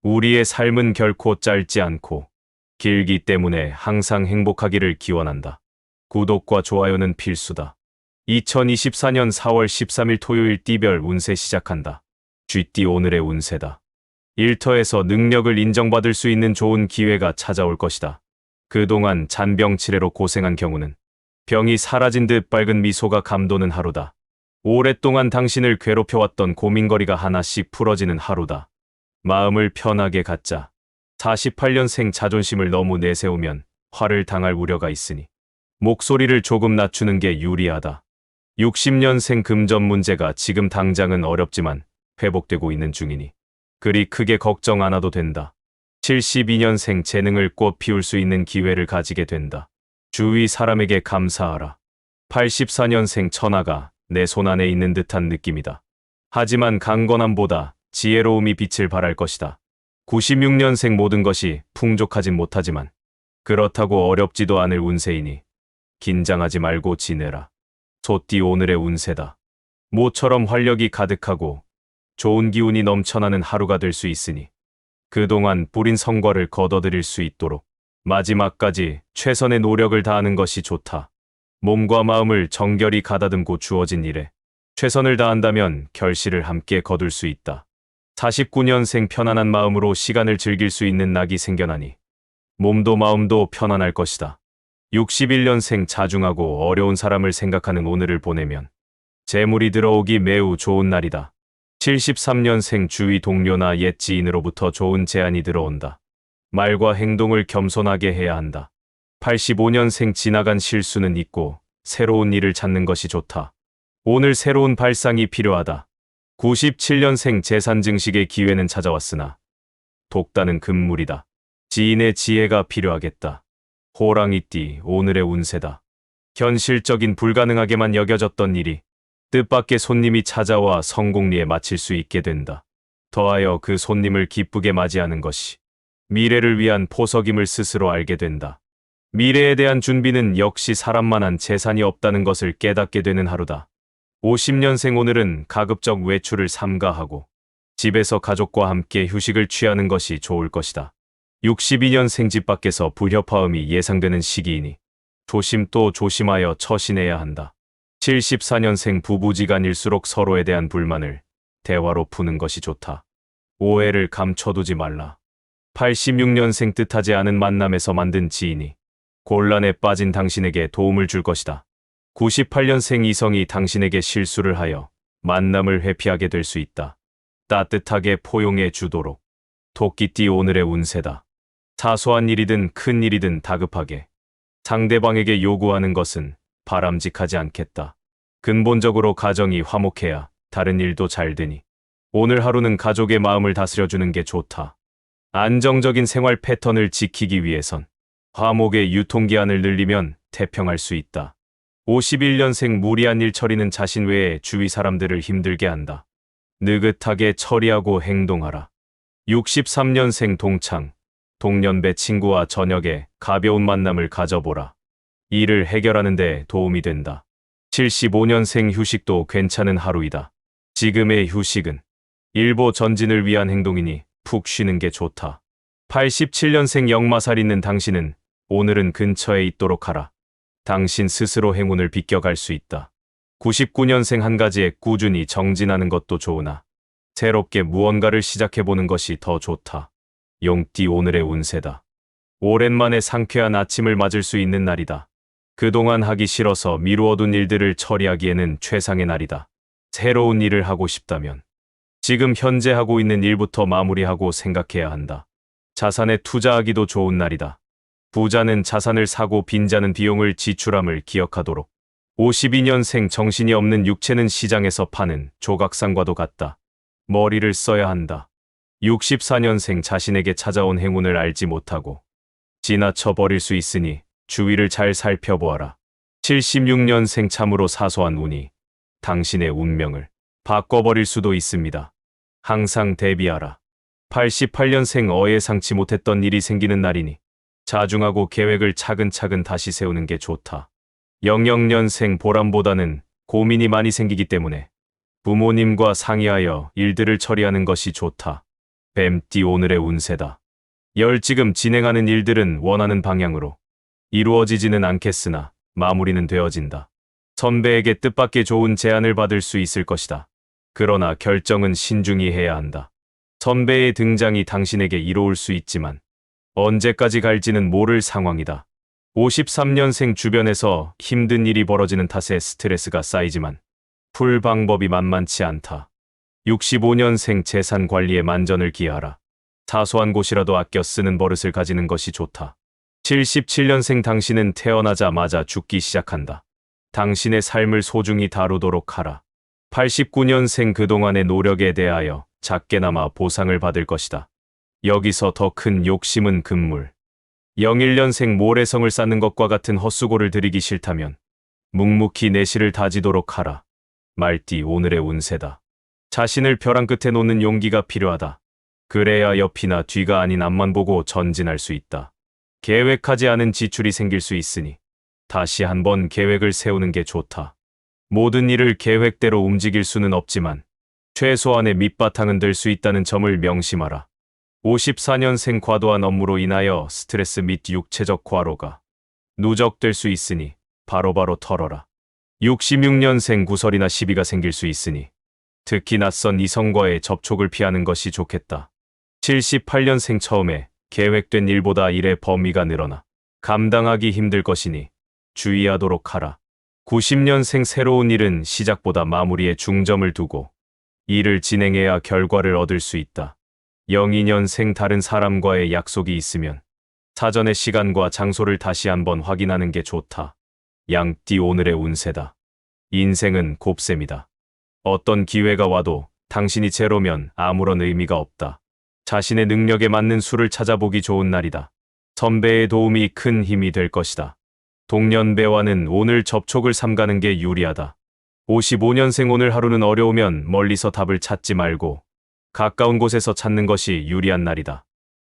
우리의 삶은 결코 짧지 않고 길기 때문에 항상 행복하기를 기원한다. 구독과 좋아요는 필수다. 2024년 4월 13일 토요일 띠별 운세 시작한다. 쥐띠 오늘의 운세다. 일터에서 능력을 인정받을 수 있는 좋은 기회가 찾아올 것이다. 그동안 잔병치레로 고생한 경우는 병이 사라진 듯 밝은 미소가 감도는 하루다. 오랫동안 당신을 괴롭혀왔던 고민거리가 하나씩 풀어지는 하루다. 마음을 편하게 갖자. 48년생 자존심을 너무 내세우면 화를 당할 우려가 있으니 목소리를 조금 낮추는 게 유리하다. 60년생 금전 문제가 지금 당장은 어렵지만 회복되고 있는 중이니 그리 크게 걱정 안 해도 된다. 72년생 재능을 꽃 피울 수 있는 기회를 가지게 된다. 주위 사람에게 감사하라. 84년생 천하가 내 손안에 있는 듯한 느낌이다. 하지만 강건함보다 지혜로움이 빛을 발할 것이다. 96년생 모든 것이 풍족하진 못하지만 그렇다고 어렵지도 않을 운세이니 긴장하지 말고 지내라. 소띠 오늘의 운세다. 모처럼 활력이 가득하고 좋은 기운이 넘쳐나는 하루가 될 수 있으니 그동안 뿌린 성과를 거둬들일 수 있도록 마지막까지 최선의 노력을 다하는 것이 좋다. 몸과 마음을 정결히 가다듬고 주어진 일에 최선을 다한다면 결실을 함께 거둘 수 있다. 49년생 편안한 마음으로 시간을 즐길 수 있는 낙이 생겨나니 몸도 마음도 편안할 것이다. 61년생 자중하고 어려운 사람을 생각하는 오늘을 보내면 재물이 들어오기 매우 좋은 날이다. 73년생 주위 동료나 옛 지인으로부터 좋은 제안이 들어온다. 말과 행동을 겸손하게 해야 한다. 85년생 지나간 실수는 잊고 새로운 일을 찾는 것이 좋다. 오늘 새로운 발상이 필요하다. 97년생 재산 증식의 기회는 찾아왔으나 독다는 금물이다. 지인의 지혜가 필요하겠다. 호랑이띠 오늘의 운세다. 현실적인 불가능하게만 여겨졌던 일이 뜻밖의 손님이 찾아와 성공리에 마칠 수 있게 된다. 더하여 그 손님을 기쁘게 맞이하는 것이 미래를 위한 포석임을 스스로 알게 된다. 미래에 대한 준비는 역시 사람만한 재산이 없다는 것을 깨닫게 되는 하루다. 50년생 오늘은 가급적 외출을 삼가하고 집에서 가족과 함께 휴식을 취하는 것이 좋을 것이다. 62년생 집 밖에서 불협화음이 예상되는 시기이니 조심 또 조심하여 처신해야 한다. 74년생 부부지간일수록 서로에 대한 불만을 대화로 푸는 것이 좋다. 오해를 감춰두지 말라. 86년생 뜻하지 않은 만남에서 만든 지인이 곤란에 빠진 당신에게 도움을 줄 것이다. 98년생 이성이 당신에게 실수를 하여 만남을 회피하게 될 수 있다. 따뜻하게 포용해 주도록. 토끼띠 오늘의 운세다. 사소한 일이든 큰 일이든 다급하게 상대방에게 요구하는 것은 바람직하지 않겠다. 근본적으로 가정이 화목해야 다른 일도 잘 되니 오늘 하루는 가족의 마음을 다스려주는 게 좋다. 안정적인 생활 패턴을 지키기 위해선 화목의 유통기한을 늘리면 태평할 수 있다. 51년생 무리한 일 처리는 자신 외에 주위 사람들을 힘들게 한다. 느긋하게 처리하고 행동하라. 63년생 동창, 동년배 친구와 저녁에 가벼운 만남을 가져보라. 일을 해결하는 데 도움이 된다. 75년생 휴식도 괜찮은 하루이다. 지금의 휴식은 일보 전진을 위한 행동이니 푹 쉬는 게 좋다. 87년생 역마살 있는 당신은 오늘은 근처에 있도록 하라. 당신 스스로 행운을 비껴갈 수 있다. 99년생 한 가지에 꾸준히 정진하는 것도 좋으나 새롭게 무언가를 시작해보는 것이 더 좋다. 용띠 오늘의 운세다. 오랜만에 상쾌한 아침을 맞을 수 있는 날이다. 그동안 하기 싫어서 미루어둔 일들을 처리하기에는 최상의 날이다. 새로운 일을 하고 싶다면 지금 현재 하고 있는 일부터 마무리하고 생각해야 한다. 자산에 투자하기도 좋은 날이다. 부자는 자산을 사고 빈자는 비용을 지출함을 기억하도록. 52년생 정신이 없는 육체는 시장에서 파는 조각상과도 같다. 머리를 써야 한다. 64년생 자신에게 찾아온 행운을 알지 못하고 지나쳐 버릴 수 있으니 주위를 잘 살펴보아라. 76년생 참으로 사소한 운이 당신의 운명을 바꿔버릴 수도 있습니다. 항상 대비하라. 88년생 예상치 못했던 일이 생기는 날이니 자중하고 계획을 차근차근 다시 세우는 게 좋다. 00년생 보람보다는 고민이 많이 생기기 때문에 부모님과 상의하여 일들을 처리하는 것이 좋다. 뱀띠 오늘의 운세다. 지금 진행하는 일들은 원하는 방향으로 이루어지지는 않겠으나 마무리는 되어진다. 선배에게 뜻밖의 좋은 제안을 받을 수 있을 것이다. 그러나 결정은 신중히 해야 한다. 선배의 등장이 당신에게 이로울 수 있지만 언제까지 갈지는 모를 상황이다. 53년생 주변에서 힘든 일이 벌어지는 탓에 스트레스가 쌓이지만 풀 방법이 만만치 않다. 65년생 재산 관리에 만전을 기하라. 사소한 곳이라도 아껴 쓰는 버릇을 가지는 것이 좋다. 77년생 당신은 태어나자마자 죽기 시작한다. 당신의 삶을 소중히 다루도록 하라. 89년생 그동안의 노력에 대하여 작게나마 보상을 받을 것이다. 여기서 더 큰 욕심은 금물. 01년생 모래성을 쌓는 것과 같은 헛수고를 들이기 싫다면 묵묵히 내실을 다지도록 하라. 말띠 오늘의 운세다. 자신을 벼랑 끝에 놓는 용기가 필요하다. 그래야 옆이나 뒤가 아닌 앞만 보고 전진할 수 있다. 계획하지 않은 지출이 생길 수 있으니 다시 한번 계획을 세우는 게 좋다. 모든 일을 계획대로 움직일 수는 없지만 최소한의 밑바탕은 될 수 있다는 점을 명심하라. 54년생 과도한 업무로 인하여 스트레스 및 육체적 과로가 누적될 수 있으니 바로바로 털어라. 66년생 구설이나 시비가 생길 수 있으니 특히 낯선 이성과의 접촉을 피하는 것이 좋겠다. 78년생 처음에 계획된 일보다 일의 범위가 늘어나 감당하기 힘들 것이니 주의하도록 하라. 90년생 새로운 일은 시작보다 마무리에 중점을 두고 일을 진행해야 결과를 얻을 수 있다. 02년생 다른 사람과의 약속이 있으면 사전에 시간과 장소를 다시 한번 확인하는 게 좋다. 양띠 오늘의 운세다. 인생은 곱셈이다. 어떤 기회가 와도 당신이 제로면 아무런 의미가 없다. 자신의 능력에 맞는 수를 찾아보기 좋은 날이다. 선배의 도움이 큰 힘이 될 것이다. 동년배와는 오늘 접촉을 삼가는 게 유리하다. 55년생 오늘 하루는 어려우면 멀리서 답을 찾지 말고 가까운 곳에서 찾는 것이 유리한 날이다.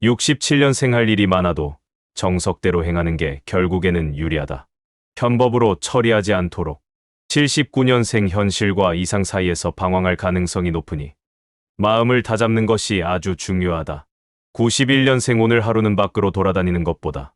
67년생 할 일이 많아도 정석대로 행하는 게 결국에는 유리하다. 편법으로 처리하지 않도록. 79년생 현실과 이상 사이에서 방황할 가능성이 높으니 마음을 다잡는 것이 아주 중요하다. 91년생 오늘 하루는 밖으로 돌아다니는 것보다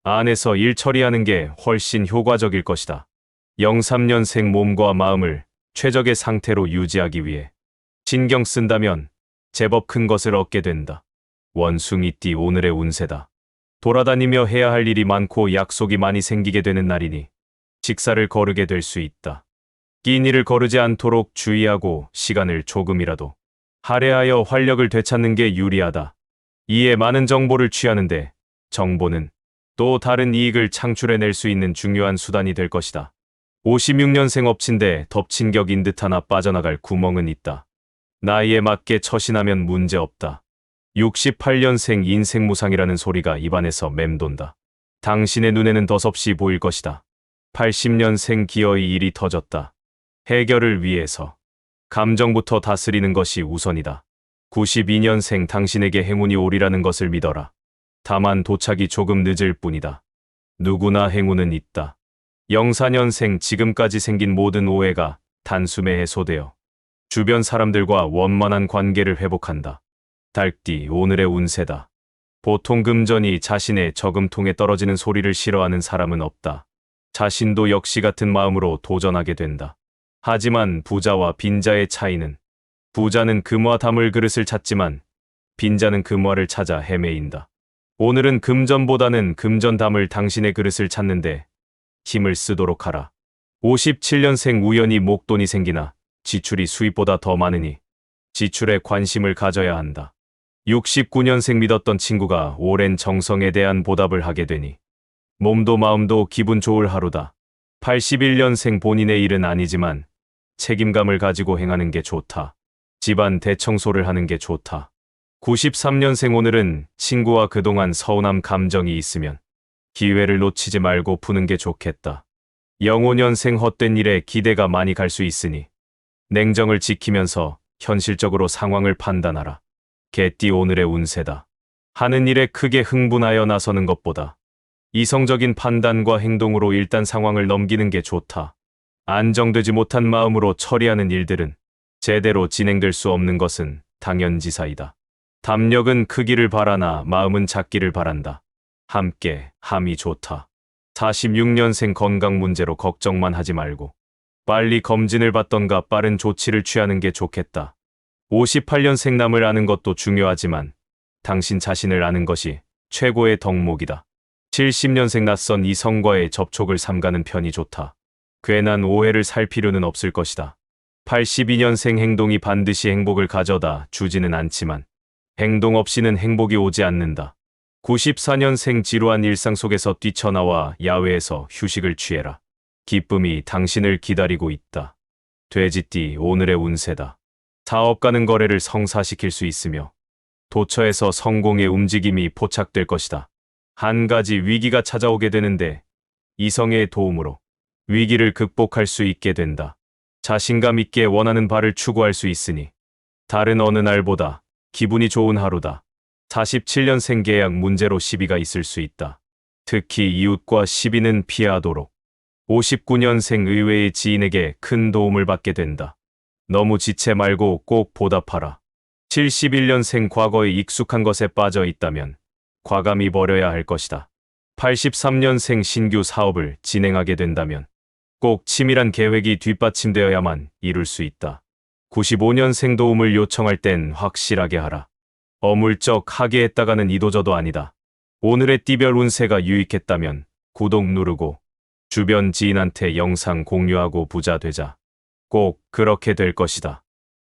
안에서 일 처리하는 게 훨씬 효과적일 것이다. 03년생 몸과 마음을 최적의 상태로 유지하기 위해 신경 쓴다면 제법 큰 것을 얻게 된다. 원숭이띠 오늘의 운세다. 돌아다니며 해야 할 일이 많고 약속이 많이 생기게 되는 날이니 식사를 거르게 될 수 있다. 긴 일을 거르지 않도록 주의하고 시간을 조금이라도 할애하여 활력을 되찾는 게 유리하다. 이에 많은 정보를 취하는데 정보는 또 다른 이익을 창출해낼 수 있는 중요한 수단이 될 것이다. 56년생 엎친데 덮친 격인 듯 하나 빠져나갈 구멍은 있다. 나이에 맞게 처신하면 문제없다. 68년생 인생무상이라는 소리가 입안에서 맴돈다. 당신의 눈에는 덧없이 보일 것이다. 80년생 기어이 일이 터졌다. 해결을 위해서 감정부터 다스리는 것이 우선이다. 92년생 당신에게 행운이 오리라는 것을 믿어라. 다만 도착이 조금 늦을 뿐이다. 누구나 행운은 있다. 04년생 지금까지 생긴 모든 오해가 단숨에 해소되어 주변 사람들과 원만한 관계를 회복한다. 달띠 오늘의 운세다. 보통 금전이 자신의 저금통에 떨어지는 소리를 싫어하는 사람은 없다. 자신도 역시 같은 마음으로 도전하게 된다. 하지만 부자와 빈자의 차이는 부자는 금화 담을 그릇을 찾지만 빈자는 금화를 찾아 헤매인다. 오늘은 금전보다는 금전 담을 당신의 그릇을 찾는데 힘을 쓰도록 하라. 57년생 우연히 목돈이 생기나 지출이 수입보다 더 많으니 지출에 관심을 가져야 한다. 69년생 믿었던 친구가 오랜 정성에 대한 보답을 하게 되니 몸도 마음도 기분 좋을 하루다. 81년생 본인의 일은 아니지만 책임감을 가지고 행하는 게 좋다. 집안 대청소를 하는 게 좋다. 93년생 오늘은 친구와 그동안 서운함 감정이 있으면 기회를 놓치지 말고 푸는 게 좋겠다. 05년생 헛된 일에 기대가 많이 갈 수 있으니 냉정을 지키면서 현실적으로 상황을 판단하라. 개띠 오늘의 운세다. 하는 일에 크게 흥분하여 나서는 것보다 이성적인 판단과 행동으로 일단 상황을 넘기는 게 좋다. 안정되지 못한 마음으로 처리하는 일들은 제대로 진행될 수 없는 것은 당연지사이다. 담력은 크기를 바라나 마음은 작기를 바란다. 함께 함이 좋다. 46년생 건강 문제로 걱정만 하지 말고 빨리 검진을 받던가 빠른 조치를 취하는 게 좋겠다. 58년생 남을 아는 것도 중요하지만 당신 자신을 아는 것이 최고의 덕목이다. 70년생 낯선 이성과의 접촉을 삼가는 편이 좋다. 괜한 오해를 살 필요는 없을 것이다. 82년생 행동이 반드시 행복을 가져다 주지는 않지만 행동 없이는 행복이 오지 않는다. 94년생 지루한 일상 속에서 뛰쳐나와 야외에서 휴식을 취해라. 기쁨이 당신을 기다리고 있다. 돼지띠 오늘의 운세다. 사업 가는 거래를 성사시킬 수 있으며 도처에서 성공의 움직임이 포착될 것이다. 한 가지 위기가 찾아오게 되는데 이성의 도움으로 위기를 극복할 수 있게 된다. 자신감 있게 원하는 바를 추구할 수 있으니 다른 어느 날보다 기분이 좋은 하루다. 47년생 계약 문제로 시비가 있을 수 있다. 특히 이웃과 시비는 피하도록. 59년생 의외의 지인에게 큰 도움을 받게 된다. 너무 지체 말고 꼭 보답하라. 71년생 과거에 익숙한 것에 빠져 있다면 과감히 버려야 할 것이다. 83년생 신규 사업을 진행하게 된다면 꼭 치밀한 계획이 뒷받침되어야만 이룰 수 있다. 95년생 도움을 요청할 땐 확실하게 하라. 어물쩍 하게 했다가는 이도저도 아니다. 오늘의 띠별 운세가 유익했다면 구독 누르고 주변 지인한테 영상 공유하고 부자 되자. 꼭 그렇게 될 것이다.